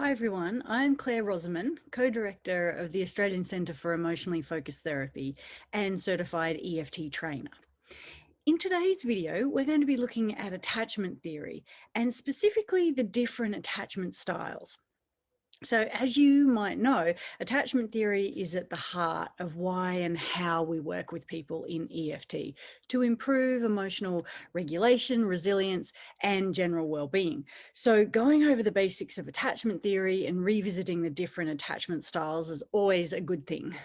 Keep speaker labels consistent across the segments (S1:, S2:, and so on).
S1: Hi everyone, I'm Claire Rosamond, co-director of the Australian Centre for Emotionally Focused Therapy and certified EFT trainer. In today's video, we're going to be looking at attachment theory and specifically the different attachment styles. So as you might know, attachment theory is at the heart of why and how we work with people in EFT to improve emotional regulation, resilience, and general well-being. So going over the basics of attachment theory and revisiting the different attachment styles is always a good thing.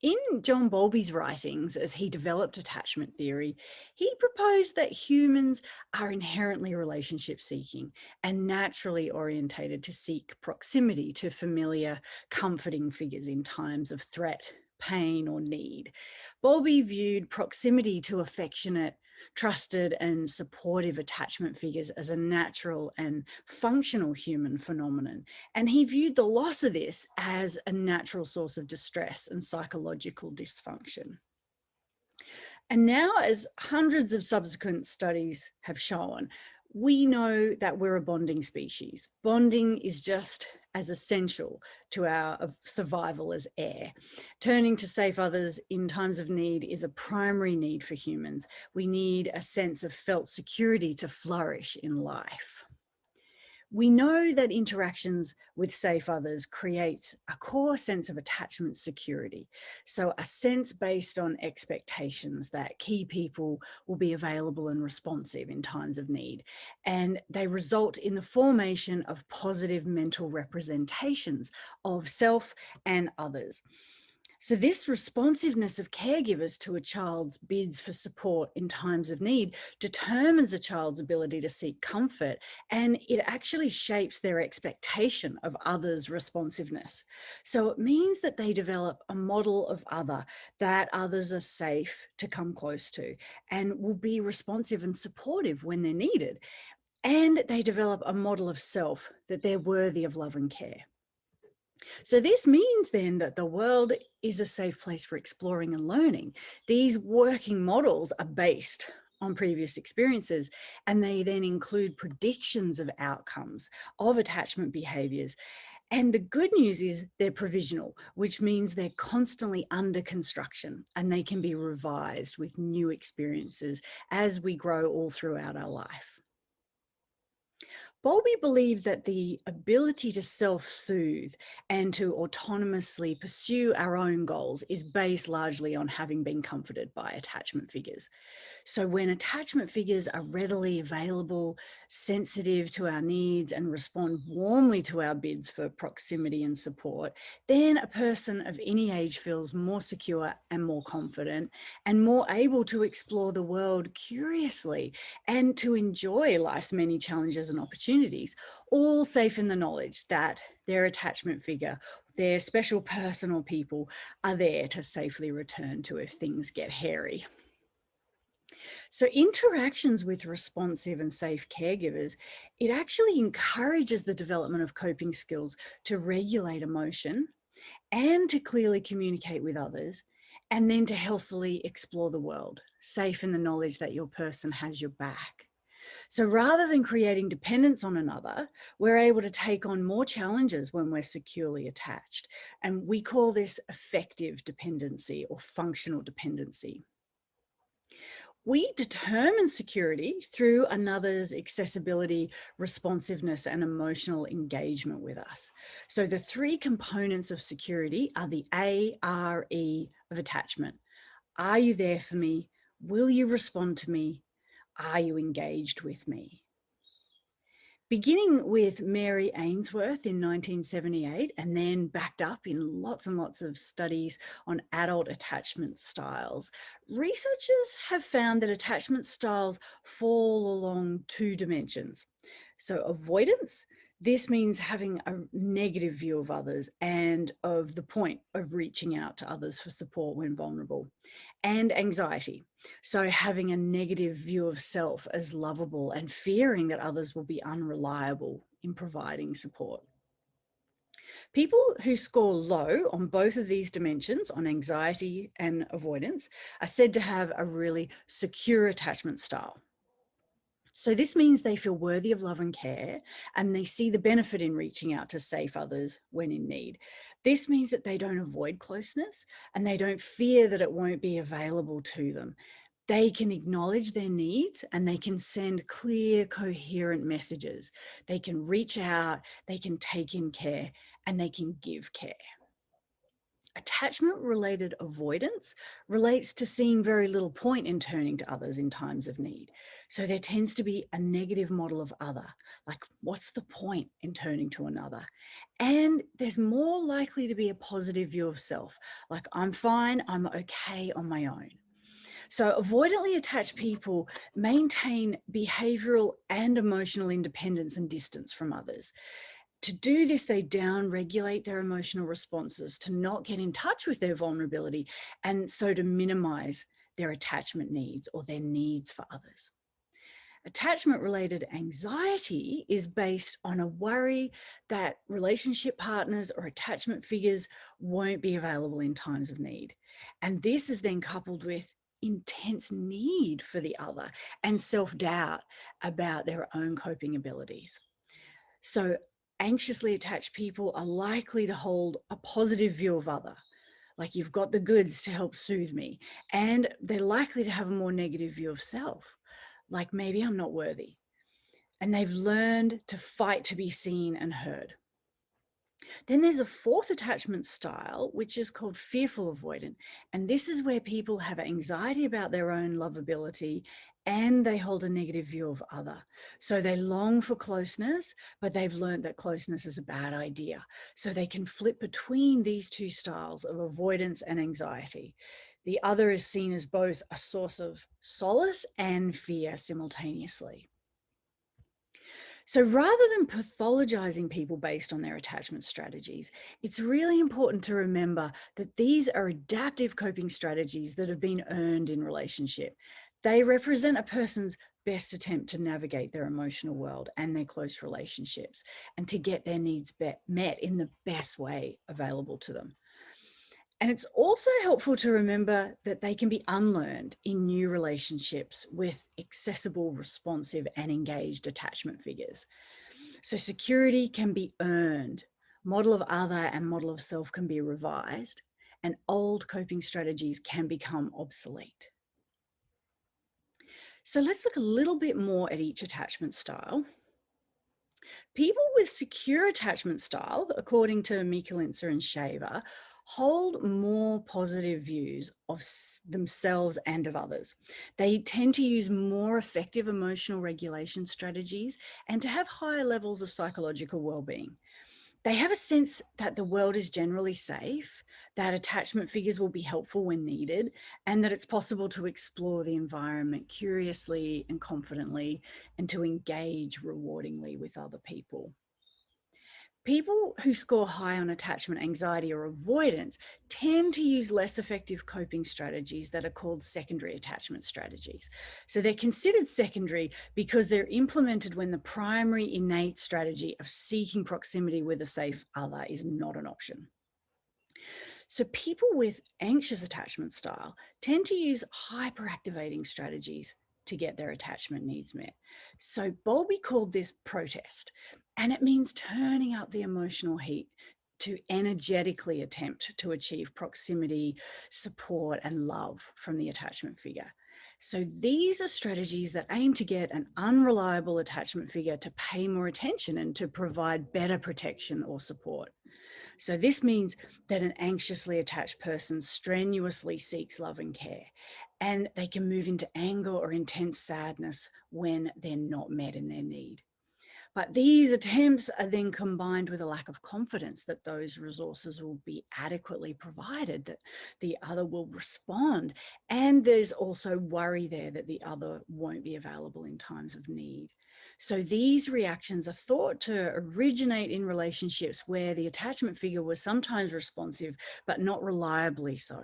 S1: In John Bowlby's writings, as he developed attachment theory, he proposed that humans are inherently relationship seeking and naturally orientated to seek proximity to familiar, comforting figures in times of threat, pain, or need. Bowlby viewed proximity to affectionate, trusted, and supportive attachment figures as a natural and functional human phenomenon. And he viewed the loss of this as a natural source of distress and psychological dysfunction. And now, as hundreds of subsequent studies have shown, we know that we're a bonding species. Bonding is just as essential to our survival as air. Turning to safe others in times of need is a primary need for humans. We need a sense of felt security to flourish in life. We know that interactions with safe others creates a core sense of attachment security. So a sense based on expectations that key people will be available and responsive in times of need. And they result in the formation of positive mental representations of self and others. So this responsiveness of caregivers to a child's bids for support in times of need determines a child's ability to seek comfort, and it actually shapes their expectation of others' responsiveness. So it means that they develop a model of other that others are safe to come close to and will be responsive and supportive when they're needed. And they develop a model of self that they're worthy of love and care. So this means then that the world is a safe place for exploring and learning. These working models are based on previous experiences, and they then include predictions of outcomes of attachment behaviors. And the good news is they're provisional, which means they're constantly under construction and they can be revised with new experiences as we grow all throughout our life. Bowlby believed that the ability to self-soothe and to autonomously pursue our own goals is based largely on having been comforted by attachment figures. So when attachment figures are readily available, sensitive to our needs, and respond warmly to our bids for proximity and support, then a person of any age feels more secure and more confident and more able to explore the world curiously and to enjoy life's many challenges and opportunities, all safe in the knowledge that their attachment figure, their special person or people are there to safely return to if things get hairy. So interactions with responsive and safe caregivers, it actually encourages the development of coping skills to regulate emotion and to clearly communicate with others, and then to healthily explore the world, safe in the knowledge that your person has your back. So rather than creating dependence on another, we're able to take on more challenges when we're securely attached. And we call this effective dependency or functional dependency. We determine security through another's accessibility, responsiveness, and emotional engagement with us. So the three components of security are the A, R, E of attachment. Are you there for me? Will you respond to me? Are you engaged with me? Beginning with Mary Ainsworth in 1978 and then backed up in lots and lots of studies on adult attachment styles, researchers have found that attachment styles fall along two dimensions. So avoidance, this means having a negative view of others and of the point of reaching out to others for support when vulnerable. And anxiety, so having a negative view of self as lovable and fearing that others will be unreliable in providing support. People who score low on both of these dimensions, on anxiety and avoidance, are said to have a really secure attachment style. So this means they feel worthy of love and care, and they see the benefit in reaching out to safe others when in need. This means that they don't avoid closeness and they don't fear that it won't be available to them. They can acknowledge their needs and they can send clear, coherent messages. They can reach out, they can take in care, and they can give care. Attachment-related avoidance relates to seeing very little point in turning to others in times of need. So there tends to be a negative model of other, like what's the point in turning to another? And there's more likely to be a positive view of self, like I'm fine, I'm okay on my own. So avoidantly attached people maintain behavioral and emotional independence and distance from others. To do this, they down-regulate their emotional responses to not get in touch with their vulnerability, and so to minimize their attachment needs or their needs for others. Attachment-related anxiety is based on a worry that relationship partners or attachment figures won't be available in times of need. And this is then coupled with intense need for the other and self-doubt about their own coping abilities. So anxiously attached people are likely to hold a positive view of other, like you've got the goods to help soothe me, and they're likely to have a more negative view of self, like maybe I'm not worthy. And they've learned to fight to be seen and heard. Then there's a fourth attachment style, which is called fearful avoidant. And this is where people have anxiety about their own lovability and they hold a negative view of other. So they long for closeness, but they've learned that closeness is a bad idea. So they can flip between these two styles of avoidance and anxiety. The other is seen as both a source of solace and fear simultaneously. So rather than pathologizing people based on their attachment strategies, it's really important to remember that these are adaptive coping strategies that have been earned in relationship. They represent a person's best attempt to navigate their emotional world and their close relationships and to get their needs met in the best way available to them. And it's also helpful to remember that they can be unlearned in new relationships with accessible, responsive, and engaged attachment figures. So security can be earned, model of other and model of self can be revised, and old coping strategies can become obsolete. So let's look a little bit more at each attachment style. People with secure attachment style, according to Mikulincer and Shaver, hold more positive views of themselves and of others. They tend to use more effective emotional regulation strategies and to have higher levels of psychological well-being. They have a sense that the world is generally safe, that attachment figures will be helpful when needed, and that it's possible to explore the environment curiously and confidently and to engage rewardingly with other people. People who score high on attachment anxiety or avoidance tend to use less effective coping strategies that are called secondary attachment strategies. So they're considered secondary because they're implemented when the primary innate strategy of seeking proximity with a safe other is not an option. So people with anxious attachment style tend to use hyperactivating strategies to get their attachment needs met. So Bowlby called this protest, and it means turning up the emotional heat to energetically attempt to achieve proximity, support, and love from the attachment figure. So these are strategies that aim to get an unreliable attachment figure to pay more attention and to provide better protection or support. So this means that an anxiously attached person strenuously seeks love and care, and they can move into anger or intense sadness when they're not met in their need. But these attempts are then combined with a lack of confidence that those resources will be adequately provided, that the other will respond. And there's also worry there that the other won't be available in times of need. So these reactions are thought to originate in relationships where the attachment figure was sometimes responsive, but not reliably so.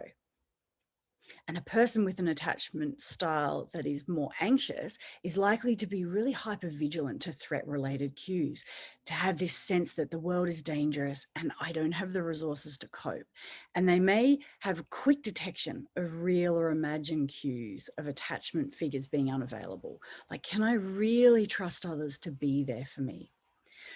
S1: And a person with an attachment style that is more anxious is likely to be really hypervigilant to threat-related cues, to have this sense that the world is dangerous and I don't have the resources to cope. And they may have quick detection of real or imagined cues of attachment figures being unavailable. Like, can I really trust others to be there for me?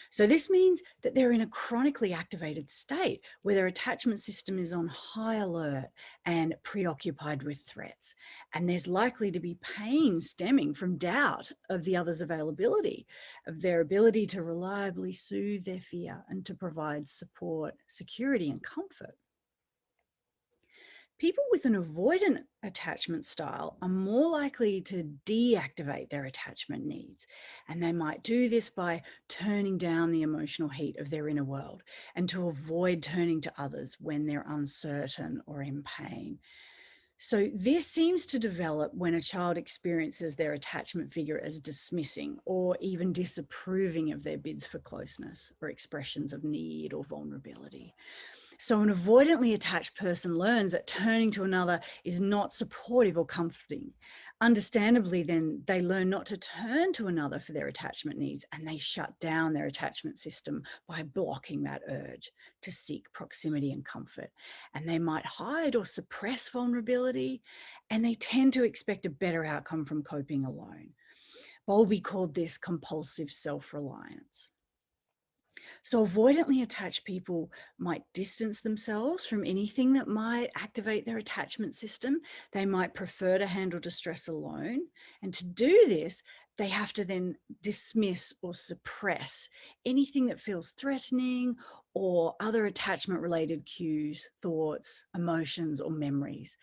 S1: So this means that they're in a chronically activated state where their attachment system is on high alert and preoccupied with threats. And there's likely to be pain stemming from doubt of the other's availability, of their ability to reliably soothe their fear and to provide support, security, and comfort. People with an avoidant attachment style are more likely to deactivate their attachment needs. And they might do this by turning down the emotional heat of their inner world and to avoid turning to others when they're uncertain or in pain. So this seems to develop when a child experiences their attachment figure as dismissing or even disapproving of their bids for closeness or expressions of need or vulnerability. So an avoidantly attached person learns that turning to another is not supportive or comforting. Understandably, then they learn not to turn to another for their attachment needs, and they shut down their attachment system by blocking that urge to seek proximity and comfort. And they might hide or suppress vulnerability, and they tend to expect a better outcome from coping alone. Bowlby called this compulsive self-reliance. So avoidantly attached people might distance themselves from anything that might activate their attachment system. They might prefer to handle distress alone. And to do this, they have to then dismiss or suppress anything that feels threatening or other attachment related cues, thoughts, emotions, or memories.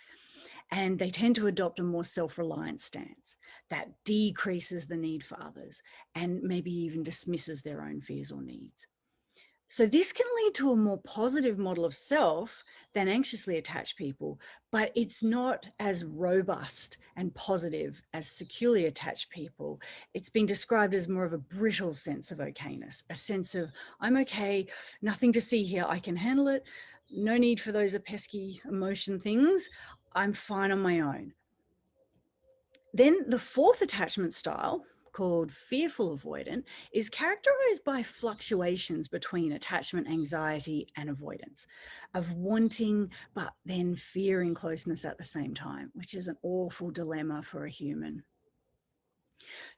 S1: And they tend to adopt a more self-reliant stance that decreases the need for others and maybe even dismisses their own fears or needs. So this can lead to a more positive model of self than anxiously attached people, but it's not as robust and positive as securely attached people. It's been described as more of a brittle sense of okayness, a sense of, I'm okay, nothing to see here, I can handle it, no need for those pesky emotion things, I'm fine on my own. Then the fourth attachment style, called fearful avoidant, is characterized by fluctuations between attachment anxiety and avoidance, of wanting but then fearing closeness at the same time, which is an awful dilemma for a human.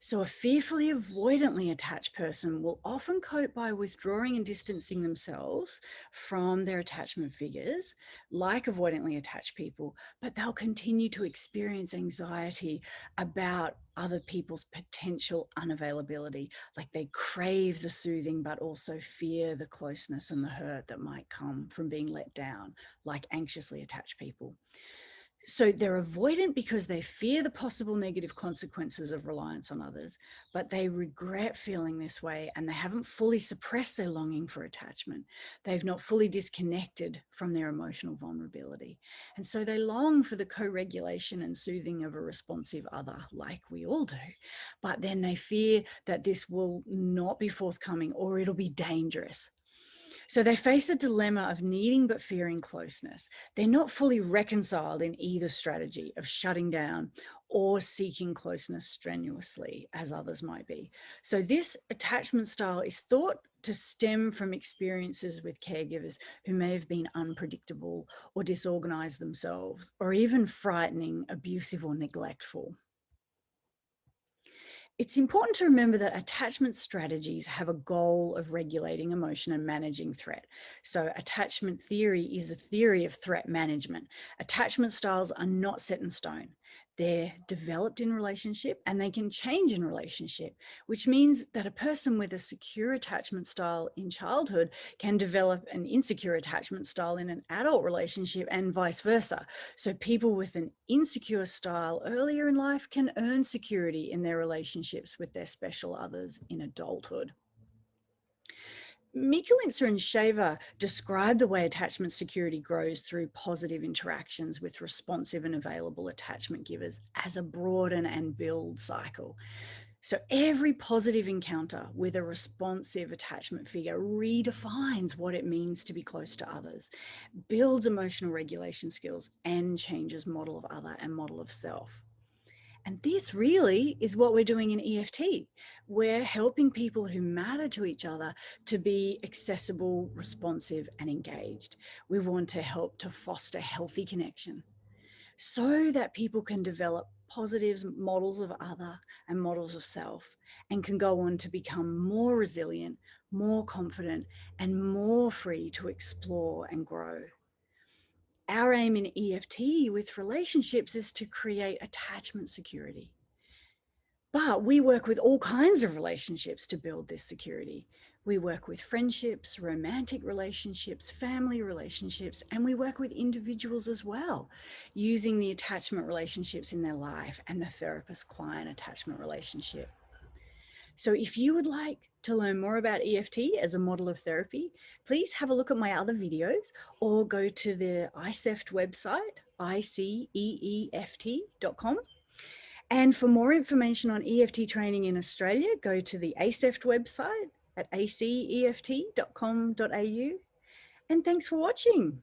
S1: So a fearfully avoidantly attached person will often cope by withdrawing and distancing themselves from their attachment figures, like avoidantly attached people, but they'll continue to experience anxiety about other people's potential unavailability. Like they crave the soothing, but also fear the closeness and the hurt that might come from being let down, like anxiously attached people. So they're avoidant because they fear the possible negative consequences of reliance on others, but they regret feeling this way and they haven't fully suppressed their longing for attachment. They've not fully disconnected from their emotional vulnerability. And so they long for the co-regulation and soothing of a responsive other, like we all do. But then they fear that this will not be forthcoming or it'll be dangerous. So they face a dilemma of needing but fearing closeness. They're not fully reconciled in either strategy of shutting down or seeking closeness strenuously, as others might be. So this attachment style is thought to stem from experiences with caregivers who may have been unpredictable or disorganized themselves, or even frightening, abusive, or neglectful. It's important to remember that attachment strategies have a goal of regulating emotion and managing threat. So attachment theory is a theory of threat management. Attachment styles are not set in stone. They're developed in relationship and they can change in relationship, which means that a person with a secure attachment style in childhood can develop an insecure attachment style in an adult relationship and vice versa. So people with an insecure style earlier in life can earn security in their relationships with their special others in adulthood. Mikulincer and Shaver describe the way attachment security grows through positive interactions with responsive and available attachment givers as a broaden and build cycle. So every positive encounter with a responsive attachment figure redefines what it means to be close to others, builds emotional regulation skills, and changes model of other and model of self. And this really is what we're doing in EFT. We're helping people who matter to each other to be accessible, responsive, and engaged. We want to help to foster healthy connection so that people can develop positive models of other and models of self and can go on to become more resilient, more confident, and more free to explore and grow. Our aim in EFT with relationships is to create attachment security. But we work with all kinds of relationships to build this security. We work with friendships, romantic relationships, family relationships, and we work with individuals as well, using the attachment relationships in their life and the therapist-client attachment relationship. So if you would like to learn more about EFT as a model of therapy, please have a look at my other videos or go to the ICEFT website, iceeft.com. And for more information on EFT training in Australia, go to the ACEFT website at aceft.com.au. And thanks for watching.